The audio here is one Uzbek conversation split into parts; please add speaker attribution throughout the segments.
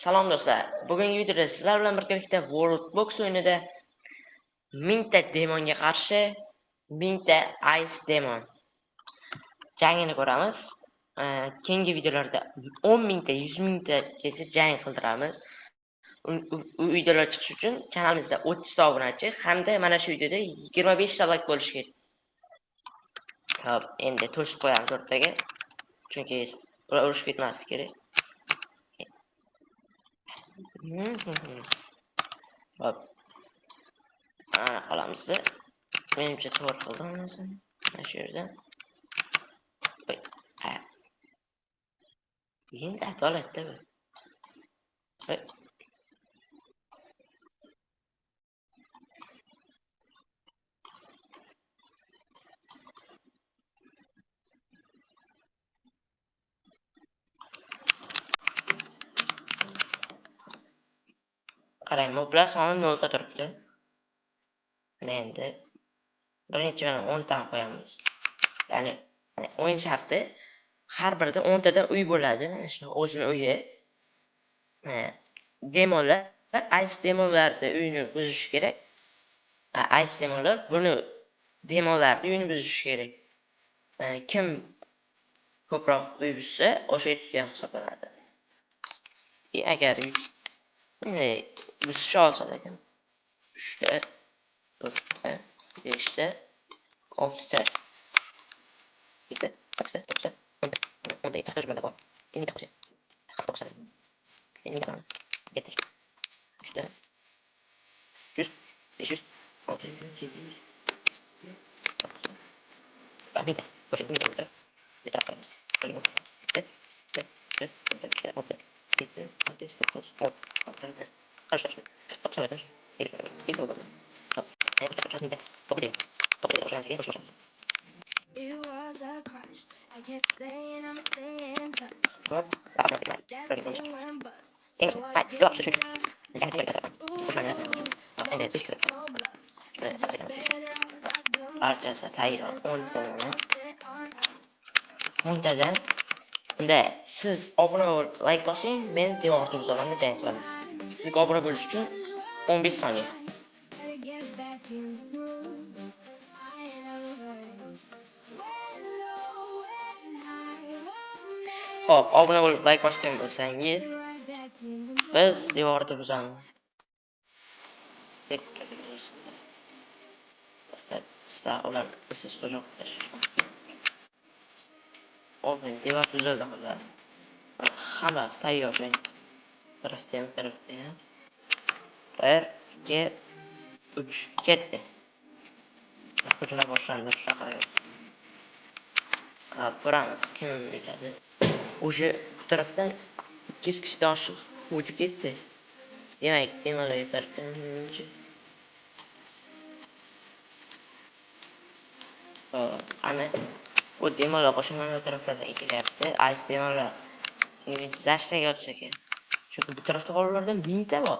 Speaker 1: Salom do'stlar. Bugungi videoda sizlar bilan birgalikda World Box o'yinida 1000 ta demonga qarshi 1000 ta Ice Demon jangini ko'ramiz. Keyingi videolarda 10 ta, 100 tagacha jang qildiramiz. U videolar chiqish uchun kanalimizda 30 ta obunachi hamda mana shu videoda 25 ta like bo'lishi kerak. Hop, endi to'sib qo'yamiz o'rtaga. Chunki ular urushib ketmasligi kerak. Hop. Ana qolamizda. Menimcha to'g'ri qildim hammasi. Mana shu yerdan. Voy. Endi adolatda bu. Voy. Qarang, moblar soni 0 ta turibdi. Endi birinchi mana 10 tani qo'yamiz. Ya'ni o'yin sharti har birida 10 tadan uy bo'ladi. Shu o'zini uyi. Demonlar, ice demonlarni uyini buzish kerak. Ice demonlar buni demonlarni uyini buzish kerak. Kim ko'proq uy buzsa, o'sha yutgan hisoblanadi. Agar buzisha olsa ekan 3 ta, 4 ta, 5 ta, 6 ta, 7 ta, 8 ta, 9 ta, 10 ta, 10 ta ehtiyoj bor. Endi qo'shing. 9 ta. Endi qanaqa? 7 ta. 3 ta. 100, 500, 600, 700. Bak, qo'shing. It was a crush. I kept saying I'm staying touch. Arkadaşlar hayır 10 tane. 10 tane. Unda siz obuna bo'lib like bosing, men devorga buzaman jang qilaman. Sizga obuna bo'lish uchun 15 soniya. Hop, obuna bo'lib like bosgan bo'lsangiz, biz devorda buzamiz. Sizlar ular siz qo'shib obuna devor buzildi hozir. Hammasi tayyor jang. Tarafdan. 1, 2, 3 ketdi. Hujumlar boshlandi. Ko'ramiz kim yutadi. O'sha tarafdan 2 kishida oshiq o'tib ketdi. Demak, demolar yutarkan. Ana bu demolar qo'shimlar taraflardan kelyapti. Ice demolar zashtaga o'tsa ekan. Chunki bu tarafda qolganlardan 1000 ta bor.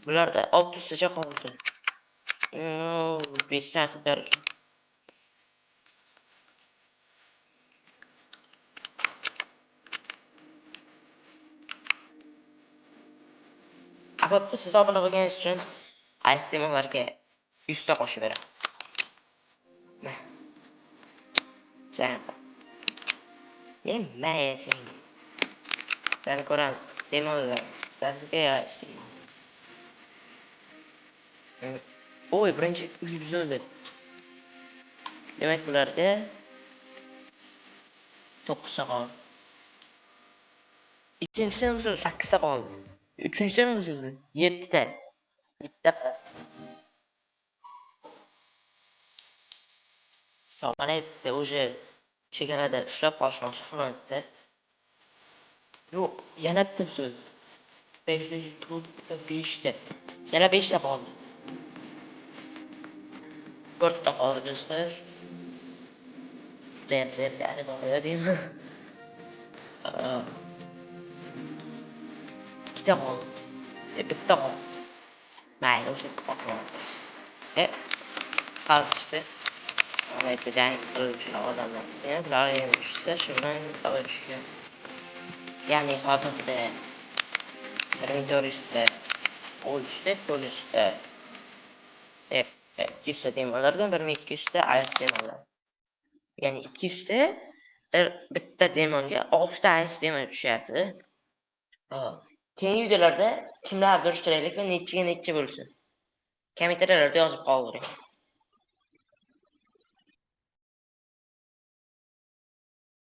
Speaker 1: Bularda 600 tacha qoldi. 5 talar. Albatta siz obuna bo'lganingiz uchun ice demolarga 100 ta qo'shib beraman. Amazing. Ben ko'ramiz. Demolar. Sizlarga istedim. Oy, birinchi uy buzildi. Demak, bularda 9 ta qoldi. Ikkinchisi buzildi, 8 ta qoldi. Uchinchisi buzildi, 7 ta. Bitta. Mana bitta o'sha chegarada ushlab qolishmoqchi frontda. Yo'q, yana bitta buzildi. 5 ta. Yana 5 ta qoldi. 4 ta qoldi do'stlar. Zertani bo'ladimi? 2 ta qoldi. Bitta qoldi. Mayli, o'sha qoldi. Qolishdi. Bitta jang qiluvchi odamlar. Bular ham tushsa, shundan qilishgan. Ya'ni hozirda 1400 ta 13 ta 900 ta F200 ta demonlardan 1200 ta ice demonlar. Ya'ni 200 ta bitta demonga 6 ta ice demon tushyapti. Hop. Keyingi videolarda kimlarni urishtiraylik va nechiga necha bo'lsin. Kommentariylarda yozib qoldiring.